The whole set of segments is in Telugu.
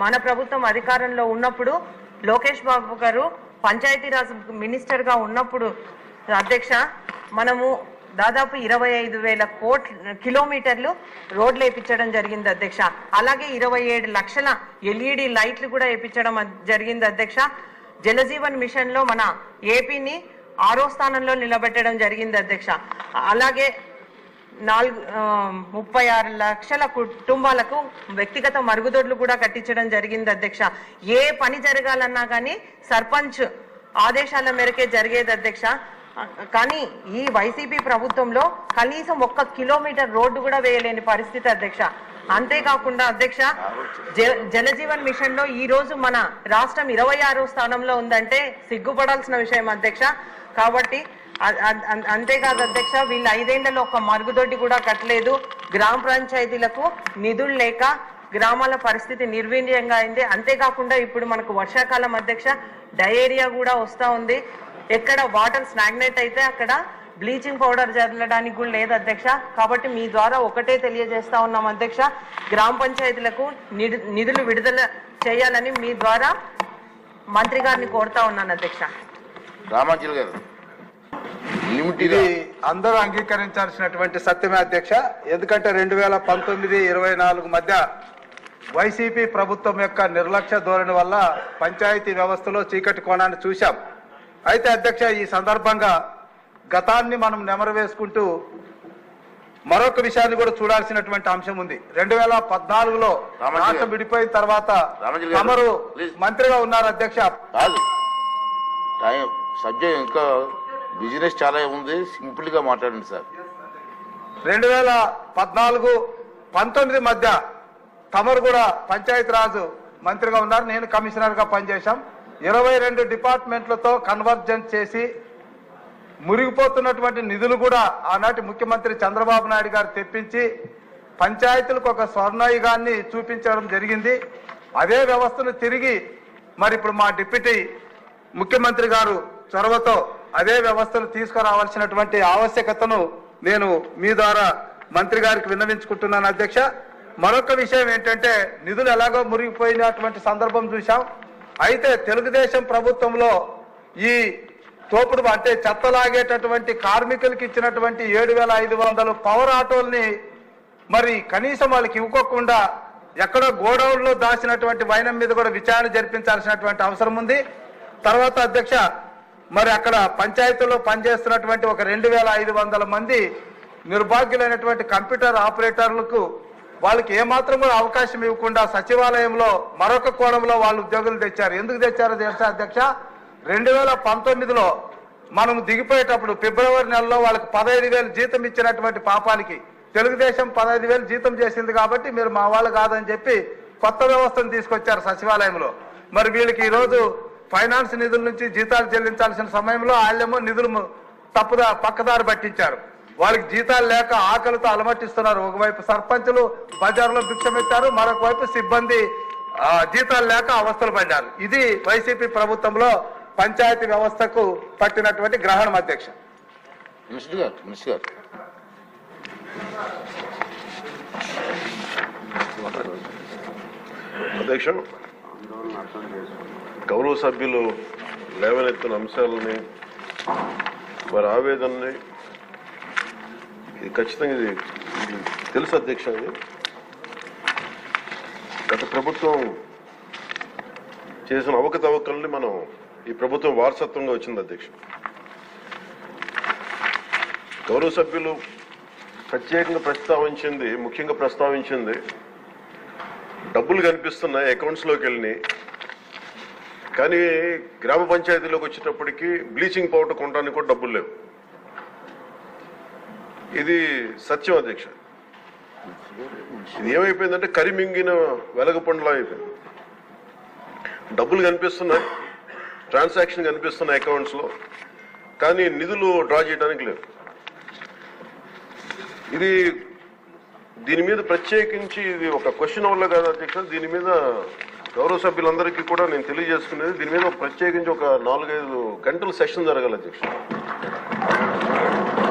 మన ప్రభుత్వం అధికారంలో ఉన్నప్పుడు లోకేష్ బాబు గారు పంచాయతీరాజ్ మినిస్టర్ గా ఉన్నప్పుడు అధ్యక్ష మనము దాదాపు 25,000 కిలోమీటర్లు రోడ్లు వేయించడం జరిగింది అధ్యక్ష. అలాగే 27 లక్షల LED లైట్లు కూడా వేయించడం జరిగింది అధ్యక్ష. జలజీవన్ మిషన్ లో మన ఏపీని 6వ స్థానంలో నిలబెట్టడం జరిగింది అధ్యక్ష. అలాగే 36 లక్షల కుటుంబాలకు వ్యక్తిగత మరుగుదొడ్లు కూడా కట్టించడం జరిగింది అధ్యక్ష. ఏ పని జరగాలన్నా కానీ సర్పంచ్ ఆదేశాల మేరకే జరిగేది అధ్యక్ష. కానీ ఈ వైసీపీ ప్రభుత్వంలో కనీసం 1 కిలోమీటర్ రోడ్డు కూడా వేయలేని పరిస్థితి అధ్యక్ష. అంతేకాకుండా అధ్యక్ష జలజీవన్ మిషన్ లో ఈ రోజు మన రాష్ట్రం 26వ స్థానంలో ఉందంటే సిగ్గుపడాల్సిన విషయం అధ్యక్ష. కాబట్టి అంతేకాదు అధ్యక్ష వీళ్ళు 5 ఏళ్లలో ఒక మరుగుదొడ్డి కూడా కట్టలేదు. గ్రామ పంచాయతీలకు నిధులు లేక గ్రామాల పరిస్థితి నిర్వీర్యంగా అయింది. అంతేకాకుండా ఇప్పుడు మనకు వర్షాకాలం అధ్యక్ష డయేరియా కూడా వస్తూ ఉంది. ఎక్కడ వాటర్ స్టాగ్నేట్ అయితే అక్కడ బ్లీచింగ్ పౌడర్ చల్లడానికి కూడా లేదు అధ్యక్ష. కాబట్టి మీ ద్వారా ఒకటే తెలియజేస్తా ఉన్నాం అధ్యక్ష, గ్రామ పంచాయతీలకు నిధులు విడుదల చేయాలని మీ ద్వారా మంత్రి గారిని కోరుతా ఉన్నాను అధ్యక్ష. రామాంజలి గారు, ఇది అందరూ అంగీకరించాల్సినటువంటి సత్యమే అధ్యక్ష. ఎందుకంటే 2019-24 మధ్య వైసీపీ ప్రభుత్వం యొక్క నిర్లక్ష్య ధోరణి వల్ల పంచాయతీ వ్యవస్థలో చీకటి కోణాన్ని చూశాం. అయితే అధ్యక్ష ఈ సందర్భంగా గతాన్ని మనం నెమరు వేసుకుంటూ మరొక విషయాన్ని కూడా చూడాల్సినటువంటి అంశం ఉంది. 2014లో రాష్ట్రం విడిపోయిన తర్వాత తమరు మంత్రిగా ఉన్నారు అధ్యక్ష. సబ్జెక్ట్ ఇంకా బిజినెస్ చాలా ఉంది, సింపుల్ గా మాట్లాడండి సార్. 2014-19 మధ్య తమరు కూడా పంచాయతీరాజ్ మంత్రిగా ఉన్నారు, నేను కమిషనర్ గా పనిచేశాం. 22 డిపార్ట్మెంట్లతో కన్వర్జెన్స్ చేసి మురిగిపోతున్నటువంటి నిధులు కూడా ఆనాటి ముఖ్యమంత్రి చంద్రబాబు నాయుడు గారు తెప్పించి పంచాయతీలకు ఒక స్వర్ణయుగాన్ని చూపించడం జరిగింది. అదే వ్యవస్థను తిరిగి మరి ఇప్పుడు మా డిప్యూటీ ముఖ్యమంత్రి గారు చొరవతో అదే వ్యవస్థను తీసుకురావాల్సినటువంటి ఆవశ్యకతను నేను మీ ద్వారా మంత్రి గారికి విన్నవించుకుంటున్నాను అధ్యక్ష. మరొక విషయం ఏంటంటే నిధులు ఎలాగో మురిగిపోయినటువంటి సందర్భం చూశాం. అయితే తెలుగుదేశం ప్రభుత్వంలో ఈ తోపుడు అంటే చెత్తలాగేటటువంటి కార్మికులకి ఇచ్చినటువంటి 7,500 పవర్ ఆటోల్ని మరి కనీసం వాళ్ళకి ఇవ్వకోకుండా ఎక్కడో గోడౌన్లో దాచినటువంటి వైనం మీద కూడా విచారణ జరిపించాల్సినటువంటి అవసరం ఉంది. తర్వాత అధ్యక్ష మరి అక్కడ పంచాయతీలో పనిచేస్తున్నటువంటి ఒక 2,500 మంది నిర్భాగ్యులైనటువంటి కంప్యూటర్ ఆపరేటర్లకు వాళ్ళకి ఏమాత్రం కూడా అవకాశం ఇవ్వకుండా సచివాలయంలో మరొక కోణంలో వాళ్ళు ఉద్యోగులు తెచ్చారు. ఎందుకు తెచ్చారో తెలుసా అధ్యక్ష, 2019లో మనం దిగిపోయేటప్పుడు ఫిబ్రవరి నెలలో వాళ్ళకి 15,000 జీతం ఇచ్చినటువంటి పాపానికి తెలుగుదేశం 15,000 జీతం చేసింది కాబట్టి మీరు మా వాళ్ళు కాదని చెప్పి కొత్త వ్యవస్థను తీసుకొచ్చారు సచివాలయంలో. మరి వీళ్ళకి ఈరోజు ఫైనాన్స్ నిధుల నుంచి జీతాలు చెల్లించాల్సిన సమయంలో వాళ్ళేమో నిధులు పక్కదారి పట్టించారు. వాళ్ళకి జీతాలు లేక ఆకలితో అలమటిస్తున్నారు. ఒకవైపు సర్పంచులు బజార్లో భిక్షమెత్తారు, మరొక వైపు సిబ్బంది జీతాలు లేక అవస్థలు పడ్డారు. ఇది వైసీపీ ప్రభుత్వంలో పంచాయతీ వ్యవస్థకు పట్టినటువంటి గ్రహణం అధ్యక్ష. అధ్యక్ష, గౌరవ సభ్యులు లేవనెత్తిన అంశాలని వారి ఆవేదనని ఇది ఖచ్చితంగా ఇది తెలుసు అధ్యక్ష. ఇది గత ప్రభుత్వం చేసిన అవకతవకల్ని మనం ఈ ప్రభుత్వం వారసత్వంగా వచ్చింది అధ్యక్ష. గౌరవ సభ్యులు ప్రత్యేకంగా ప్రస్తావించింది, ముఖ్యంగా ప్రస్తావించింది డబ్బులు కనిపిస్తున్నాయి అకౌంట్స్లోకి వెళ్ళినాయి, కానీ గ్రామ పంచాయతీలోకి వచ్చేటప్పటికి బ్లీచింగ్ పౌడర్ కొనడానికి కూడా డబ్బులు లేవు. ఇది సత్యం అధ్యక్ష. ఇది ఏమైపోయిందంటే కరిమింగిన వెలగపండులా అయిపోయింది. డబ్బులు కనిపిస్తున్నాయి, ట్రాన్సాక్షన్ కనిపిస్తున్నాయి అకౌంట్స్లో, కానీ నిధులు డ్రా చేయడానికి లేవు. ఇది దీని మీద ప్రత్యేకించి ఇది ఒక క్వశ్చన్ వల్ల కాదు అధ్యక్ష, దీని మీద గౌరవ సభ్యులందరికీ కూడా నేను తెలియజేసుకునేది దీని మీద ప్రత్యేకించి ఒక 4-5 గంటల సెషన్ జరగాలి అధ్యక్ష.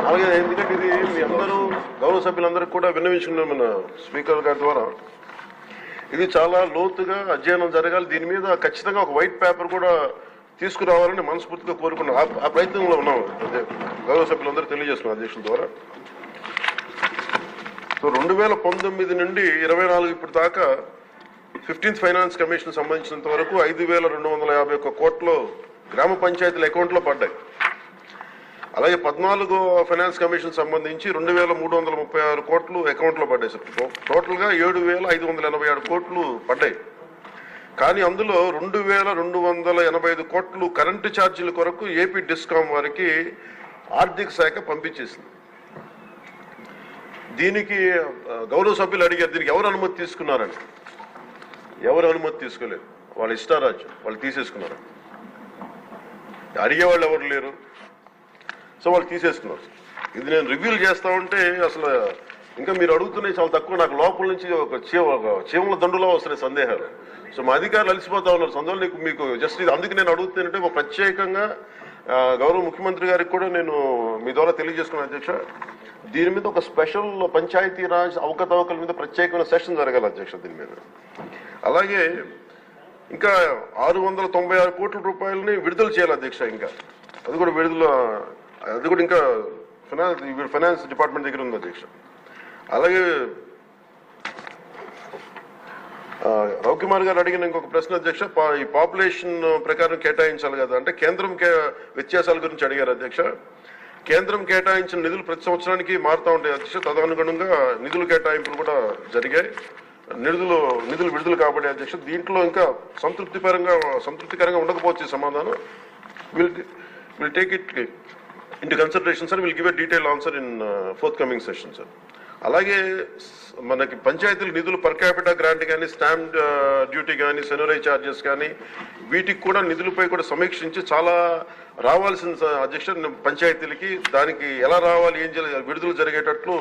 అలాగే ఎందుకంటే ఇది మీ అందరూ గౌరవ సభ్యులందరికీ కూడా విన్నవించుకున్నాం మన స్పీకర్ గారి ద్వారా. ఇది చాలా లోతుగా అధ్యయనం జరగాలి. దీని మీద ఖచ్చితంగా ఒక వైట్ పేపర్ కూడా తీసుకురావాలని మనస్ఫూర్తిగా కోరుకున్నాం. ఆ ప్రయత్నంలో ఉన్నాం. గౌరవ సభ్యులందరూ తెలియజేస్తున్నాం అధ్యక్షుల ద్వారా. సో 2019 నుండి 24 ఇప్పటి దాకా 15th ఫైనాన్స్ కమిషన్ సంబంధించినంత వరకు 5,251 కోట్లు గ్రామ పంచాయతీల అకౌంట్లో పడ్డాయి. అలాగే 14వ ఫైనాన్స్ కమిషన్ సంబంధించి 2,336 కోట్లు అకౌంట్లో పడ్డాయి సార్. టోటల్గా 7,587 కోట్లు పడ్డాయి. కానీ అందులో 2,285 కోట్లు కరెంటు ఛార్జీల కొరకు ఏపీ డిస్కామ్ వారికి ఆర్థిక శాఖ పంపించేసింది. దీనికి గౌరవ సభ్యులు అడిగారు, దీనికి ఎవరు అనుమతి తీసుకున్నారని. ఎవరు అనుమతి తీసుకోలేదు. వాళ్ళ ఇష్టారాజ్యం, వాళ్ళు తీసేసుకున్నారు. అడిగేవాళ్ళు ఎవరు లేరు. సో వాళ్ళు తీసేసుకున్నారు. ఇది నేను రివ్యూలు చేస్తా ఉంటే అసలు ఇంకా మీరు అడుగుతున్నాయి చాలా తక్కువ. నాకు లోపల నుంచి ఒక చీమల దండులో వస్తున్నాయి సందేహాలు. సో మా అధికారులు అలసిపోతా ఉన్నారు. సందేహాలు మీకు జస్ట్ ఇది అందుకు నేను అడుగుతానంటే ఒక ప్రత్యేకంగా గౌరవ ముఖ్యమంత్రి గారికి కూడా నేను మీ ద్వారా తెలియజేసుకున్నాను అధ్యక్ష. దీని మీద ఒక స్పెషల్ పంచాయతీరాజ్ అవకతవకల మీద ప్రత్యేకమైన సెషన్ జరగాలి అధ్యక్ష దీని మీద. అలాగే ఇంకా 696 కోట్ల రూపాయలని విడుదల చేయాలి అధ్యక్ష. ఇంకా అది కూడా ఇంకా ఫైనాన్స్ డిపార్ట్మెంట్ దగ్గర ఉంది అధ్యక్ష. అలాగే రవికుమార్ గారు అడిగిన ఇంకొక ప్రశ్న అధ్యక్ష, ఈ పాపులేషన్ ప్రకారం కేటాయించాలి కదా అంటే కేంద్రం వ్యత్యాసాల గురించి అడిగారు అధ్యక్ష. కేంద్రం కేటాయించిన నిధులు ప్రతి సంవత్సరానికి మారుతూ ఉంటాయి అధ్యక్ష. తదనుగుణంగా నిధుల కేటాయింపులు కూడా జరిగాయి. నిధులు విడుదల కాబట్టి అధ్యక్ష దీంట్లో ఇంకా సంతృప్తికరంగా ఉండకపోవచ్చు సమాధానం. Will take it into consideration sir. Will give a detail answer in fourth coming session sir. అలాగే మనకి పంచాయతీల నిధులు పర్ క్యాపిటా గ్రాంట్ కానీ, స్టాంప్ డ్యూటీ కానీ, సెనరై ఛార్జెస్ కానీ వీటికి కూడా నిధులపై కూడా సమీక్షించి చాలా రావాల్సిన అధ్యక్ష పంచాయతీలకి దానికి ఎలా రావాలి, ఏం చేయాలి, విడుదల జరిగేటట్లు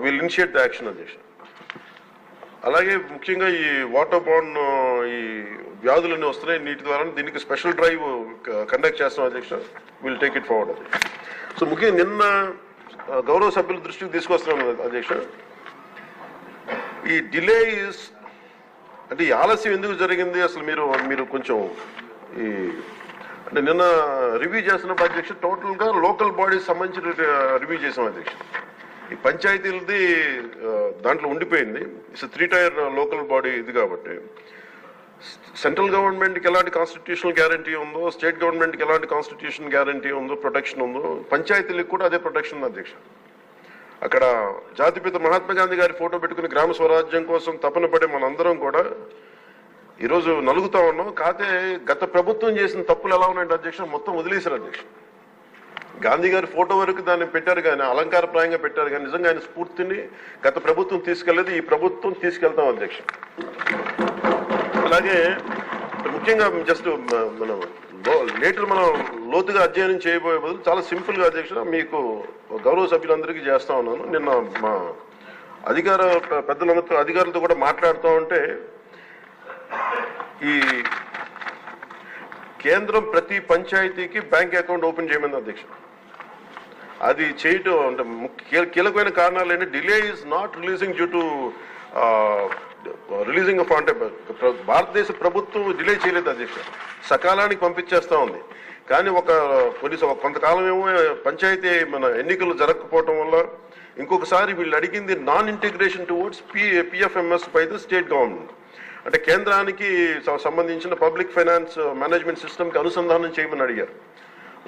విల్ ఇనిషియేట్ ద యాక్షన్ అధ్యక్ష. అలాగే ముఖ్యంగా ఈ వాటర్ బాండ్ ఈ వ్యాధులన్నీ వస్తున్నాయి నీటి ద్వారా, దీనికి స్పెషల్ డ్రైవ్ కండక్ట్ చేస్తాం అధ్యక్ష. విల్ టేక్ ఇట్ ఫార్వర్డ్ అధ్యక్ష. సో ముఖ్యంగా నిన్న గౌరవ సభ్యుల దృష్టికి తీసుకొస్తున్నాం అధ్యక్ష. ఈ డిలేస్ అంటే ఈ ఆలస్యం ఎందుకు జరిగింది అసలు మీరు కొంచెం ఈ అంటే నిన్న రివ్యూ చేస్తున్నప్పుడు అధ్యక్ష టోటల్గా లోకల్ బాడీస్ సంబంధించి రివ్యూ చేసాం అధ్యక్ష. ఈ పంచాయతీలది దాంట్లో ఉండిపోయింది. ఇట్స్ 3 టైర్ లోకల్ బాడీ ఇది కాబట్టి సెంట్రల్ గవర్నమెంట్కి ఎలాంటి కాన్స్టిట్యూషనల్ గ్యారంటీ ఉందో, స్టేట్ గవర్నమెంట్కి ఎలాంటి కాన్స్టిట్యూషన్ గ్యారంటీ ఉందో, ప్రొటెక్షన్ ఉందో, పంచాయతీలకు కూడా అదే ప్రొటెక్షన్ ఉంది అధ్యక్ష. అక్కడ జాతిపిత మహాత్మా గాంధీ గారి ఫోటో పెట్టుకుని గ్రామ స్వరాజ్యం కోసం తపన పడే మనందరం కూడా ఈరోజు నలుగుతా ఉన్నాం. కాకపోతే గత ప్రభుత్వం చేసిన తప్పులు ఎలా ఉన్నాయంటే అధ్యక్ష మొత్తం వదిలేశారు అధ్యక్ష. గాంధీ గారి ఫోటో వరకు దాన్ని పెట్టారు కానీ, అలంకారప్రాయంగా పెట్టారు కానీ నిజంగా ఆయన స్ఫూర్తిని గత ప్రభుత్వం తీసుకెళ్లేదు, ఈ ప్రభుత్వం తీసుకెళ్తాం అధ్యక్ష. అలాగే ముఖ్యంగా జస్ట్ మనం లోతుగా అధ్యయనం చేయబోయే బదులు చాలా సింపుల్ గా అధ్యక్ష మీకు గౌరవ సభ్యులందరికీ చేస్తా ఉన్నాను. నిన్న మా అధికారులతో కూడా మాట్లాడుతూ ఉంటే ఈ కేంద్రం ప్రతి పంచాయతీకి బ్యాంక్ అకౌంట్ ఓపెన్ చేయమని అధ్యక్ష. అది చేయటం అంటే కీలకమైన కారణాలు ఏంటి, delay is not releasing due to releasing of అంటే భారతదేశ ప్రభుత్వం డిలే చేయలేదు అధ్యక్ష, సకాలానికి పంపించేస్తా ఉంది. కానీ కొంతకాలం ఏమో పంచాయతీ మన ఎన్నికలు జరగకపోవటం వల్ల ఇంకొకసారి వీళ్ళు అడిగింది non integration towards PFMS by the state government. అంటే కేంద్రానికి సంబంధించిన పబ్లిక్ ఫైనాన్స్ మేనేజ్మెంట్ సిస్టమ్కి అనుసంధానం చేయమని అడిగారు.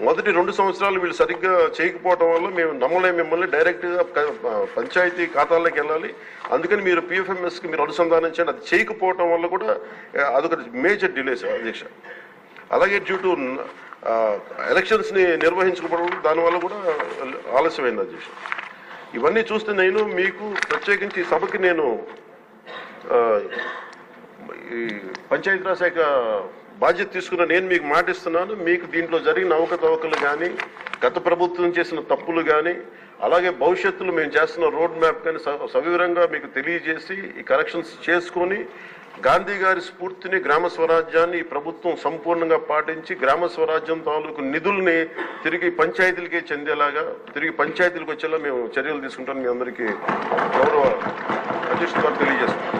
మొదటి 2 సంవత్సరాలు వీళ్ళు సరిగ్గా చేయకపోవడం వల్ల మేము నమ్మలేము, మిమ్మల్ని డైరెక్ట్గా పంచాయతీ ఖాతాల్లోకి వెళ్ళాలి, అందుకని మీరు పిఎఫ్ఎంఎస్కి మీరు అనుసంధానం చేయండి. అది చేయకపోవటం వల్ల కూడా అదొక మేజర్ డిలేస్ అధ్యక్ష. అలాగే డ్యూ టు ఎలక్షన్స్ని నిర్వహించకపోవడం దానివల్ల కూడా ఆలస్యమైంది అధ్యక్ష. ఇవన్నీ చూస్తే నేను మీకు ప్రత్యేకించి సభకి నేను ఈ పంచాయతీరాజ్ శాఖ బాధ్యత తీసుకున్న నేను మీకు మాటిస్తున్నాను, మీకు దీంట్లో జరిగిన అవకతవకలు కానీ, గత ప్రభుత్వం చేసిన తప్పులు కానీ, అలాగే భవిష్యత్తులో మేము చేస్తున్న రోడ్ మ్యాప్ కానీ సవివరంగా మీకు తెలియజేసి ఈ కరెక్షన్స్ చేసుకొని గాంధీ గారి స్ఫూర్తిని, గ్రామ స్వరాజ్యాన్ని ఈ ప్రభుత్వం సంపూర్ణంగా పాటించి గ్రామ స్వరాజ్యం తాలూకు నిధుల్ని తిరిగి పంచాయతీలకే చెందేలాగా, తిరిగి పంచాయతీలకు వచ్చేలా మేము చర్యలు తీసుకుంటాం. మీ అందరికీ గౌరవ అధ్యక్షుడు తెలియజేస్తున్నాం.